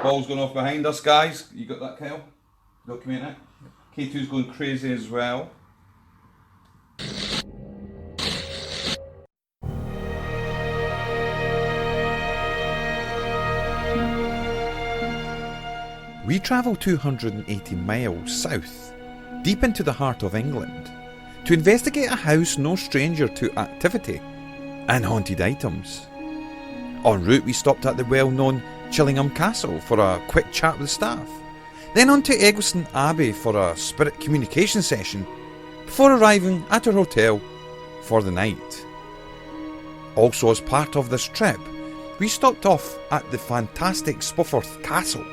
Ball's going off behind us, guys. You got that, Kyle? Document it. K2's going crazy as well. We travel 280 miles south, deep into the heart of England, to investigate a house no stranger to activity and haunted items. En route, we stopped at the well-known Chillingham Castle for a quick chat with staff, then on to Eggleston Abbey for a spirit communication session, before arriving at our hotel for the night. Also, as part of this trip, we stopped off at the fantastic Spofforth Castle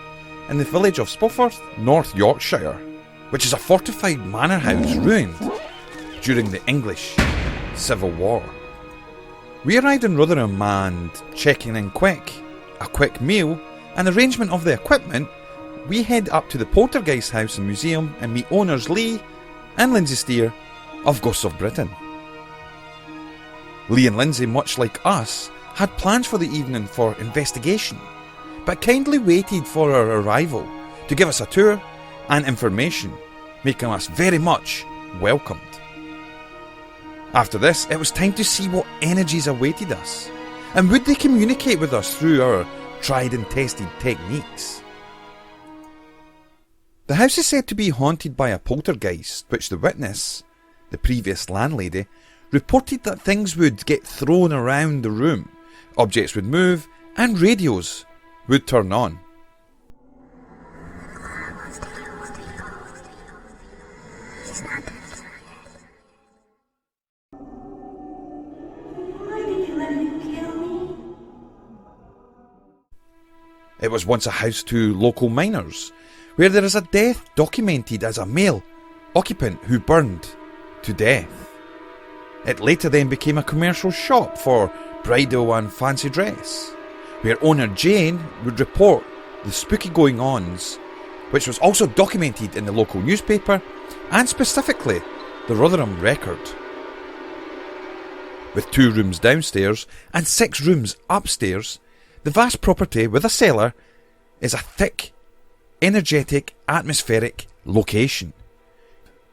in the village of Spofforth, North Yorkshire, which is a fortified manor house ruined during the English Civil War. We arrived in Rotherham and, checking in quick, a quick meal, and arrangement of the equipment, we head up to the Poltergeist House and Museum and meet owners Lee and Linzi Steer of Ghosts of Britain. Lee and Linzi, much like us, had plans for the evening for investigation, but kindly waited for our arrival to give us a tour and information, making us very much welcomed. After this, it was time to see what energies awaited us, and would they communicate with us through our tried and tested techniques. The house is said to be haunted by a poltergeist, which the witness, the previous landlady, reported that things would get thrown around the room, objects would move, and radios would turn on. It was once a house to local miners, where there is a death documented as a male occupant who burned to death. It later then became a commercial shop for bridal and fancy dress, where owner Jane would report the spooky going-ons, which was also documented in the local newspaper and specifically the Rotherham Record. With 2 rooms downstairs and 6 rooms upstairs, the vast property with a cellar is a thick, energetic, atmospheric location.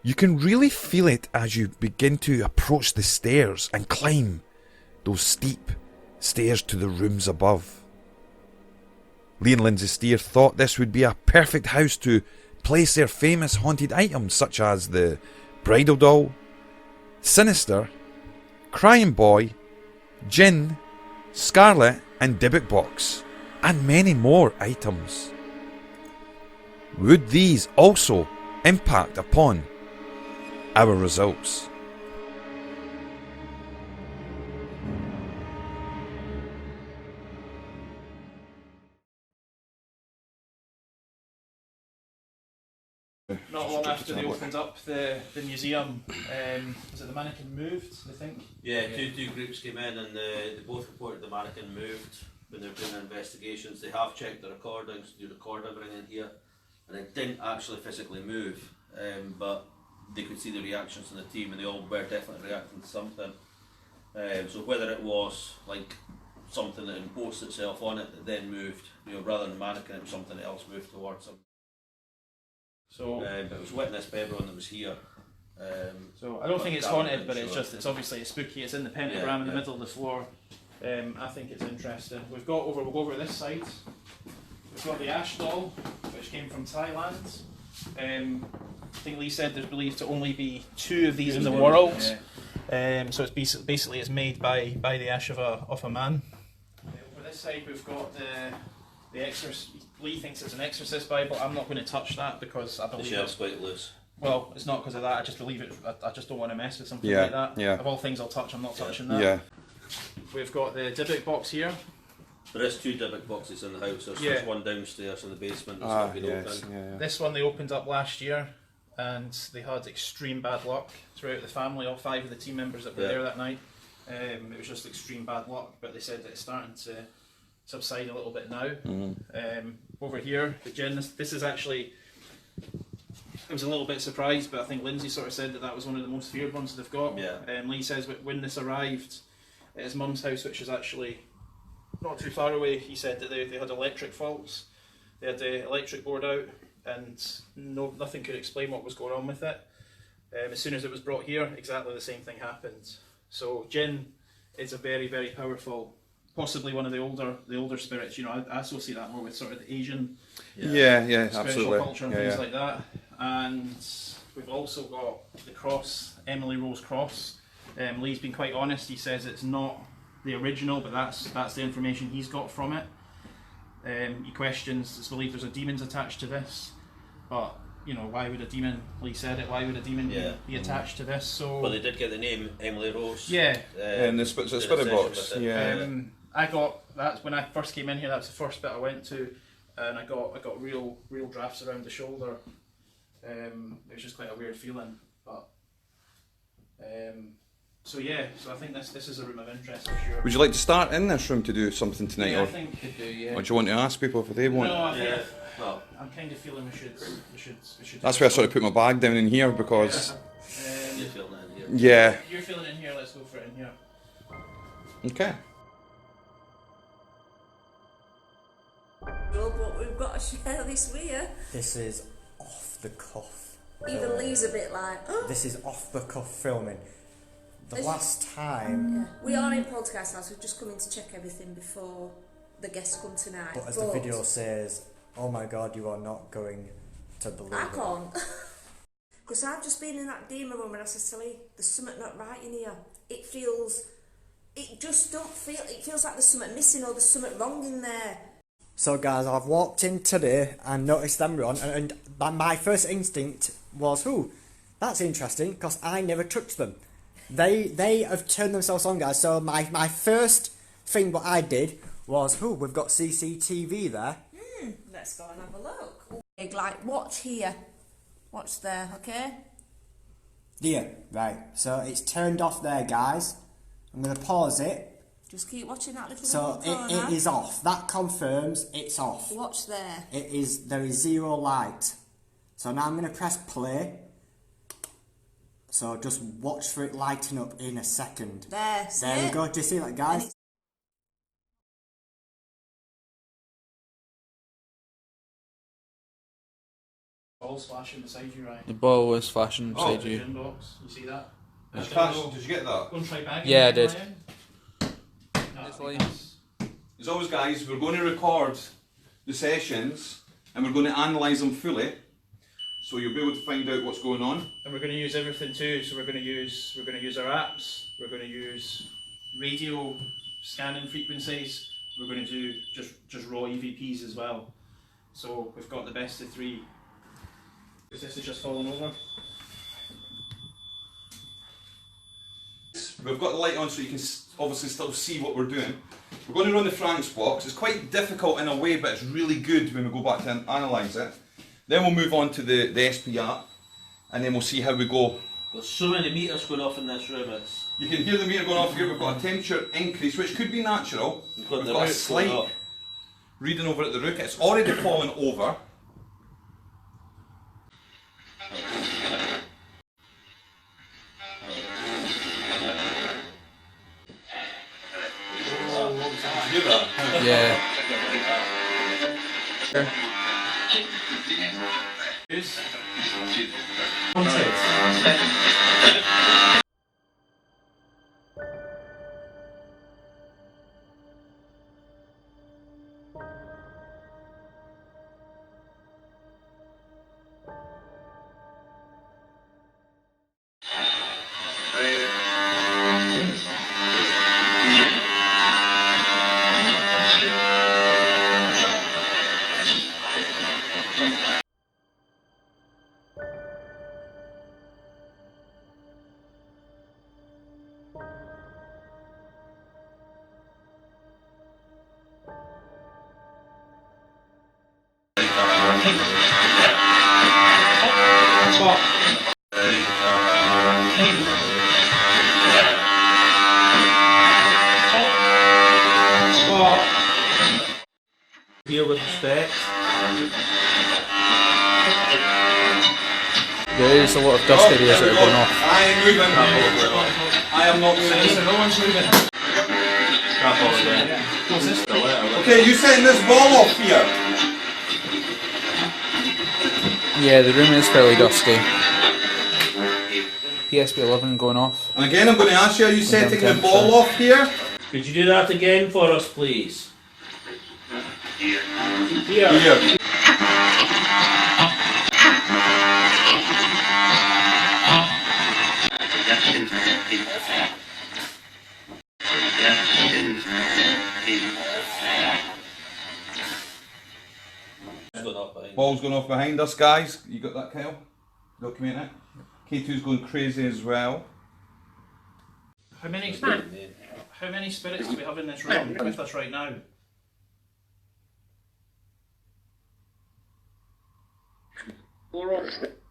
You can really feel it as you begin to approach the stairs and climb those steep stairs to the rooms above. Lee and Linzi Steer thought this would be a perfect house to place their famous haunted items such as the Bridal doll, Sinister, Crying Boy, Gin, Scarlet and Dybbuk box, and many more items. Would these also impact upon our results? Not long after they opened up the museum, was it the mannequin moved, I think? Yeah, two groups came in and they both reported the mannequin moved when they were doing their investigations. They have checked the recordings, do record everything in here, and it didn't actually physically move, but they could see the reactions from the team and they all were definitely reacting to something. So whether it was like something that imposed itself on it that then moved, rather than the mannequin, it was something else moved towards them. So, but it was witnessed by everyone that was here. So I don't think it's haunted, but it's obviously spooky. It's in the pentagram in the middle of the floor. I think it's interesting. We'll go over this side. We've got the ash doll, which came from Thailand. I think Lee said there's believed to only be 2 of these in the world. So it's basically it's made by the ash of a man. Over this side we've got the exorcist. Lee thinks it's an exorcist Bible. I'm not going to touch that because I believe the shelf's quite loose. Well, it's not because of that. I just believe it. I just don't want to mess with something like that. Yeah. Of all things I'll touch, I'm not touching that. Yeah. We've got the Dybbuk box here. There is 2 Dybbuk boxes in the house. There's one downstairs in the basement that's not been opened. Yeah. This one they opened up last year, and they had extreme bad luck throughout the family. All 5 of the team members that were there that night. It was just extreme bad luck, but they said that it's starting to subside a little bit now. Over here, the Jen, this is actually, I was a little bit surprised, but I think Linzi sort of said that was one of the most feared ones they've got. Lee says when this arrived at his mum's house, which is actually not too far away, he said that they had electric faults. They had the electric board out, and nothing could explain what was going on with it. As soon as it was brought here, exactly the same thing happened. So Jinn is a very, very powerful, possibly one of the older spirits. You know, I associate that more with sort of the Asian spiritual absolutely. culture and things like that. And we've also got the cross, Emily Rose cross. Lee's been quite honest. He says it's not the original, but that's the information he's got from it. He questions, it's believed there's a demons attached to this, but you know, why would a demon, Lee said it, why would a demon be attached to this? So, well, they did get the name Emily Rose. And the spirit box. I got, that's when I first came in here, that's the first bit I went to, and I got real drafts around the shoulder. It was just quite a weird feeling, but so I think this is a room of interest for sure. Would you like to start in this room to do something tonight, Yeah, or I think we could do, or do you want to ask people if they want? No, I think Well, I'm kind of feeling we should. That's where I sort of put my bag down in here because you're feeling it in here. yeah. You're feeling it in here. Let's go for it in here. Okay. Well, but we've got to share this with you. This is off the cuff. Even Lee's a bit like, oh. This is off the cuff filming. The Is- last time, Yeah. We are in Poltergeist House. We've just come in to check everything before the guests come tonight. but as the video says, oh my god, you are not going to believe I it. can't. Because I've just been in that demon room and I said to Lee, there's something not right in here. It just don't feel, it feels like there's something missing or there's something wrong in there. So guys, I've walked in today and noticed them run, and my first instinct was, ooh, that's interesting, because I never touched them. They have turned themselves on, guys. So my first thing what I did was, ooh, we've got CCTV there. Let's go and have a look. Like, watch here. Watch there, okay? There, right. So it's turned off there, guys. I'm going to pause it. Just keep watching that little So it is off. That confirms it's off. Watch there. There is zero light. So now I'm going to press play. So just watch for it lighting up in a second. There, see There we it? go. Do you see that, guys? Ball's flashing beside you, Ryan. The ball was flashing beside The you. gin box. You see that? Did you get that? Go and try bagging. Yeah, I it, did. Ryan. No, It's I think like- that's- As always, guys, we're going to record the sessions and we're going to analyse them fully, so you'll be able to find out what's going on. And we're going to use everything too. So we're going to use our apps. We're going to use radio scanning frequencies. We're going to do just raw EVPs as well. So we've got the best of three. Is this just falling over? We've got the light on so you can obviously still see what we're doing. We're going to run the Frank's box. It's quite difficult in a way, but it's really good when we go back to analyse it. Then we'll move on to the SP app, and then we'll see how we go. There's so many meters going off in this room. You can hear the meter going off here. We've got a temperature increase, which could be natural. We've got We've the got a roof going slight up. reading over at the roof. It's already fallen over. Did you hear that? Yeah. Who's? suspect. There is a lot of dust areas that are going off. I am moving. I am not moving. No one's moving. Crap all again. Yeah. What's this? Okay, you setting this ball off here? Yeah, the room is fairly dusty. PSP 11 going off. And again, I'm going to ask you, are you setting the ball off here? Could you do that again for us, please? Here. Here. Ball's going off behind us, guys. You got that, Kyle? Document it. K2's going crazy as well. How many spirits do we have in this room with us right now?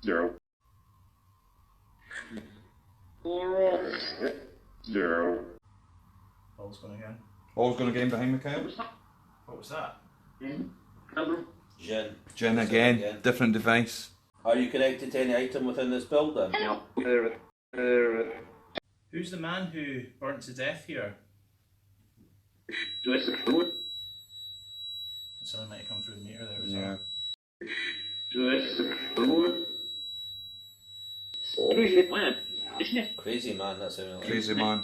Zero. Ball's going again. Ball's going again behind me, Kyle. What was that? Jen. Jen again. Different device. Are you connected to any item within this building? Who's the man who burnt to death here? Someone might have come through the meter there as well. Crazy man, that's how Crazy man.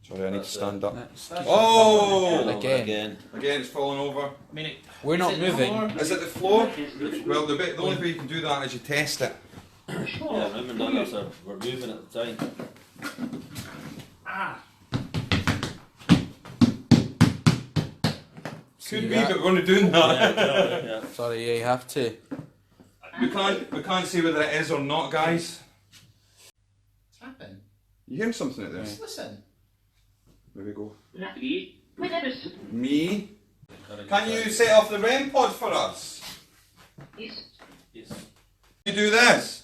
Sorry, I need to stand up. That's Oh! again. Again, it's falling over. I mean, We're not moving. Is it the floor? Well, the only way you can do that is you test it. Yeah, remember that we're moving at the time. Ah! Could be, but we're only doing that. Yeah. Sorry, yeah, you have to. We can't see whether it is or not, guys. What's happened? You hearing something at this? Just listen. There we go. Me? Can you set off the REM pod for us? Yes. You do this?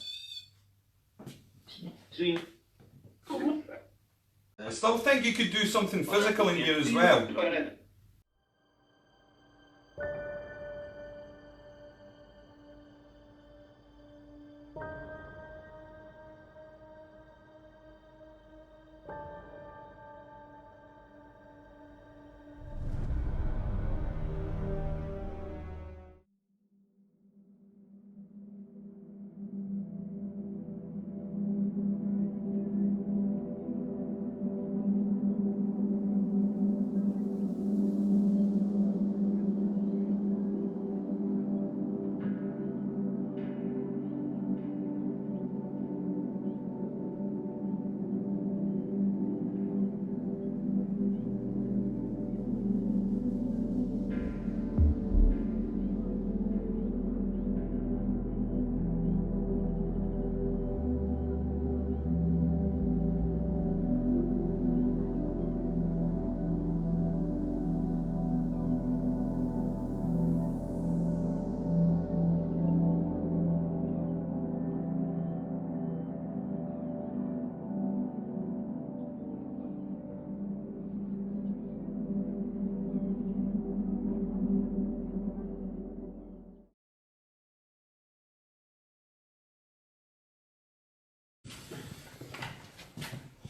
I still think you could do something physical in here as well.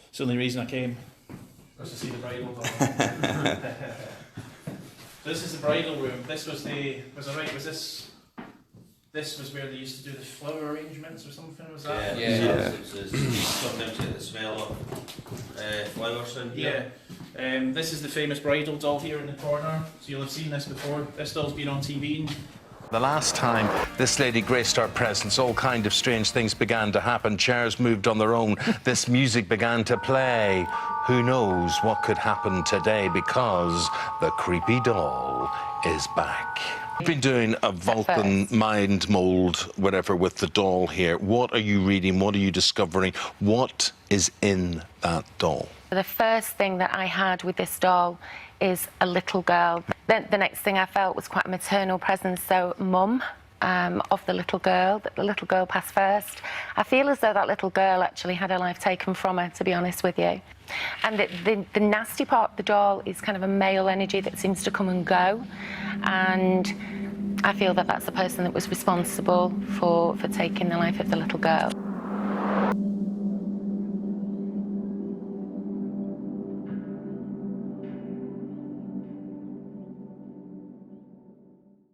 It's the only reason I came was to see the bridal doll. This is the bridal room. This was this was where they used to do the flower arrangements or something, was that? Yeah. Sometimes get the smell of flowers in here. Yeah. This is the famous bridal doll here in the corner. So you'll have seen this before. This doll's been on TV. The last time this lady graced our presence, all kind of strange things began to happen. Chairs moved on their own. This music began to play. Who knows what could happen today, because the creepy doll is back. We've been doing a Vulcan mind mould, whatever, with the doll here. What are you reading? What are you discovering? What is in that doll? The first thing that I had with this doll is a little girl. Then the next thing I felt was quite a maternal presence, so mum of the little girl, that the little girl passed first. I feel as though that little girl actually had her life taken from her, to be honest with you. And the nasty part of the doll is kind of a male energy that seems to come and go. And I feel that that's the person that was responsible for taking the life of the little girl.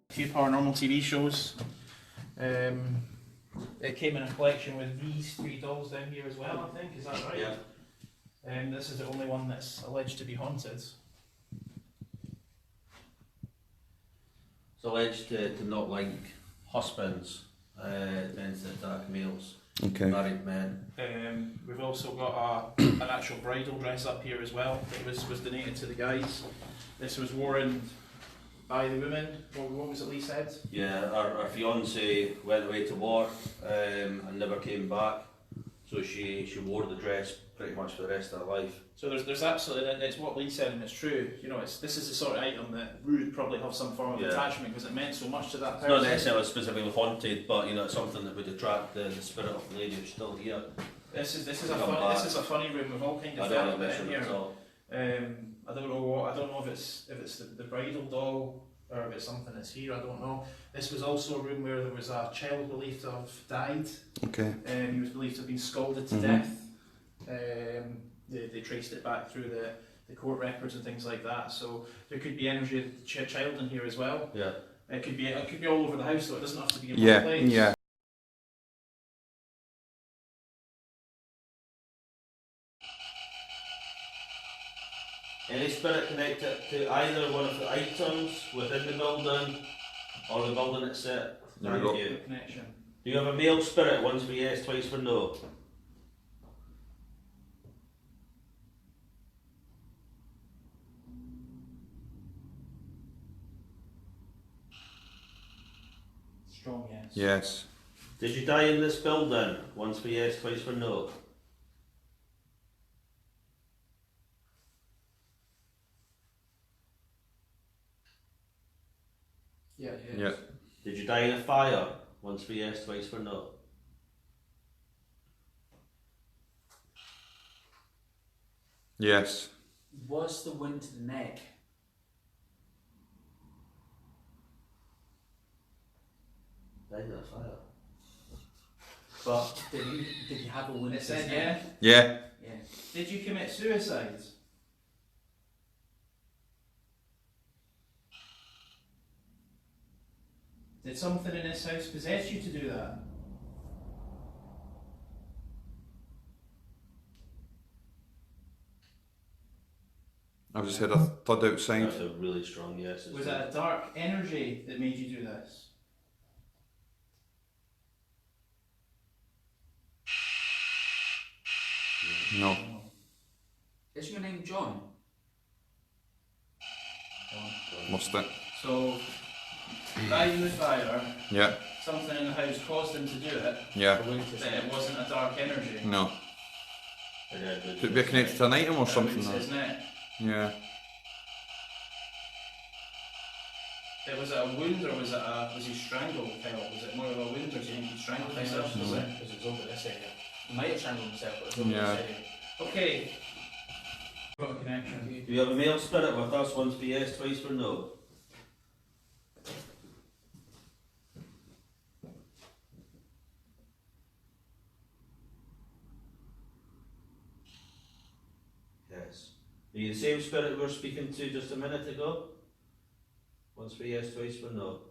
A few paranormal TV shows. It came in a collection with these 3 dolls down here as well, I think. Is that right? Yeah. This is the only one that's alleged to be haunted. It's alleged to not like husbands, tends to attack males, Okay. married men. We've also got an actual bridal dress up here as well. It was donated to the guys. This was worn by the women. What was it Lee said? Yeah, our fiance went away to war and never came back, so she wore the dress pretty much for the rest of her life. So there's absolutely, it's what Lee said and it's true. You know, this is the sort of item that would probably have some form of attachment because it meant so much to that It's person. not necessarily specifically haunted, but you know, it's something that would attract the spirit of the lady who's still here. This is a funny room with all kind of I don't felt know in this room here. at all. I don't know if it's the bridal doll or if it's something that's here. I don't know. This was also a room where there was a child believed to have died. Okay. He was believed to have been scalded to death. They traced it back through the court records and things like that. So there could be energy of the child in here as well. Yeah. It could be all over the house, though. It doesn't have to be in Yeah. one place. Yeah. Any spirit connected to either one of the items within the building or the building itself? There we Thank go. you. Connection. Do you have a male spirit? Once for yes, twice for no. Strong yes. Yes. Did you die in this building? Once for yes, twice for no. Yeah. Yeah. Did you die in a fire? Once for yes, twice for no. Yes. Was the wound to the neck? Died in a fire. But did you have a wound It to said his yeah. neck? Yeah. Yeah. Did you commit suicide? Did something in this house possess you to do that? I've just had a thud outside. That's a really strong yes. Was it a dark energy that made you do this? No. Is your name John? Lost it. So, died in the fire, Yeah. something in the house caused him to do it, Yeah. The wound to his but neck. it wasn't a dark energy. No. Yeah, Could it be connected to an item or It something? was his neck. Yeah. Was it a wound or was he strangled? Kyle? Was it more of a wound or do you think he strangled himself? Because it was over this area. He might have strangled himself, but it was over Yeah. this area. Okay. Got a connection. Do you have a male spirit with us? Once for yes, twice for no. Yes. Are you the same spirit we were speaking to just a minute ago? Once for yes, twice for no.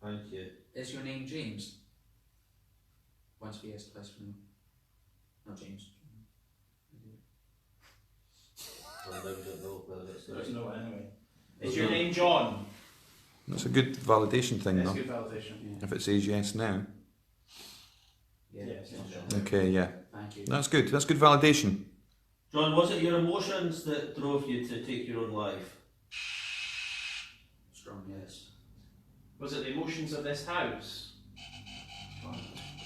Thank you. Is your name James? Once for yes, twice for no. Not James. Well, I don't know whether it's the There's right- no one anyway. Is your name John? That's a good validation thing, That's though. good validation. If it says yes now. Yeah, Yes, not yes. John. Okay, yeah. Thank you. That's good. That's good validation. John, was it your emotions that drove you to take your own life? Strong yes. Was it the emotions of this house?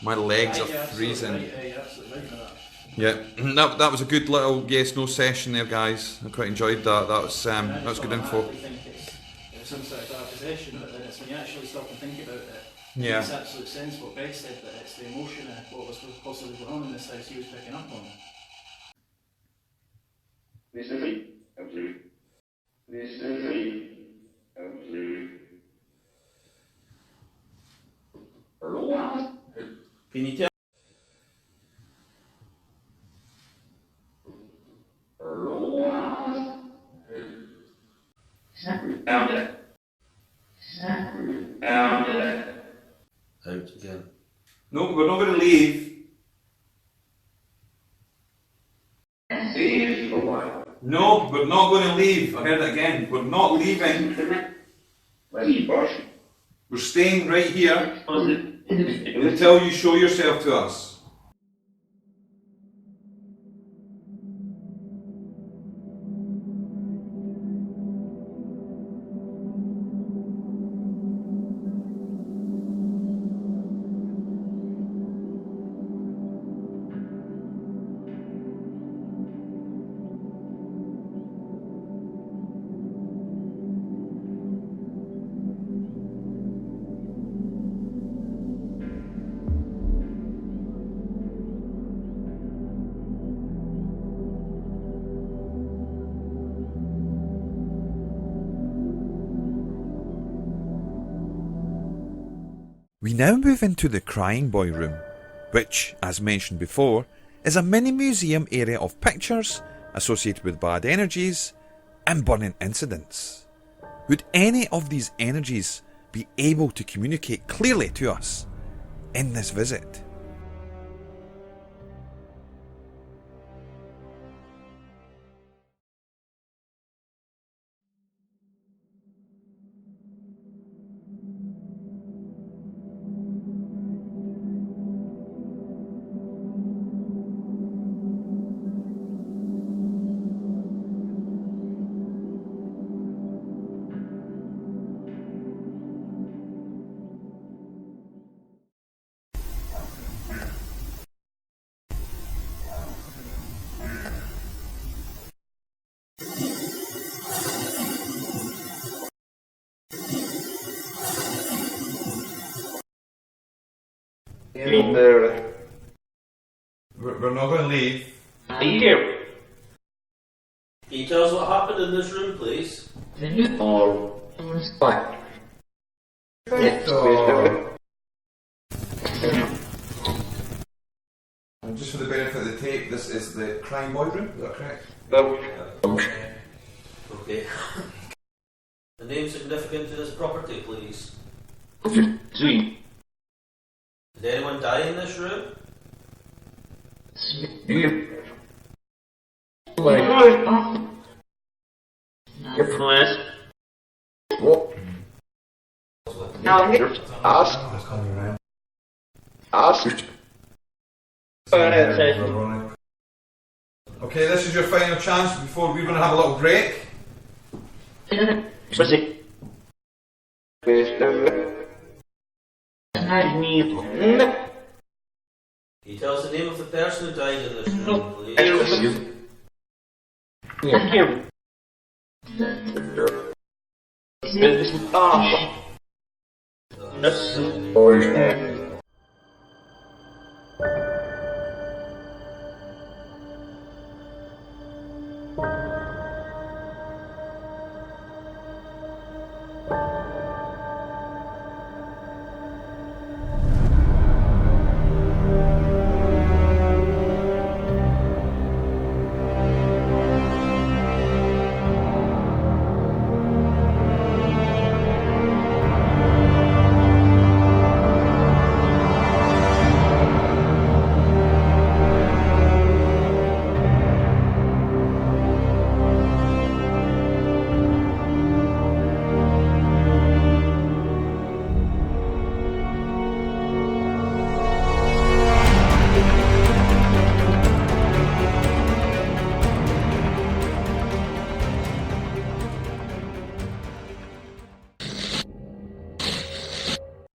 My legs Aye, are you're absolutely freezing. right, aye, you're absolutely right with that. Yeah, that was a good little yes no session there, guys. I quite enjoyed that. That was good info. I think it's some sort of dark possession, but then it's when you actually stop and think about it. It Yeah. makes absolute sense what Greg said, that it's the emotion of what was possibly going on in this house he was picking up on. Can you tell? Out again. No, we're not going to leave. No, we're not going to leave. I heard it again. We're not leaving. We're staying right here until you show yourself to us. We now move into the Crying Boy room, which, as mentioned before, is a mini museum area of pictures associated with bad energies and burning incidents. Would any of these energies be able to communicate clearly to us in this visit? We're not going to leave. Can you tell us what happened in this room, please? And just for the benefit of the tape, this is the Crying Boy room, is that correct? Okay. The name significant to this property, please. Did anyone die in this room? Okay, this is your final chance before we're going to have a little break. Can you tell us the name of the person who died in this room, please?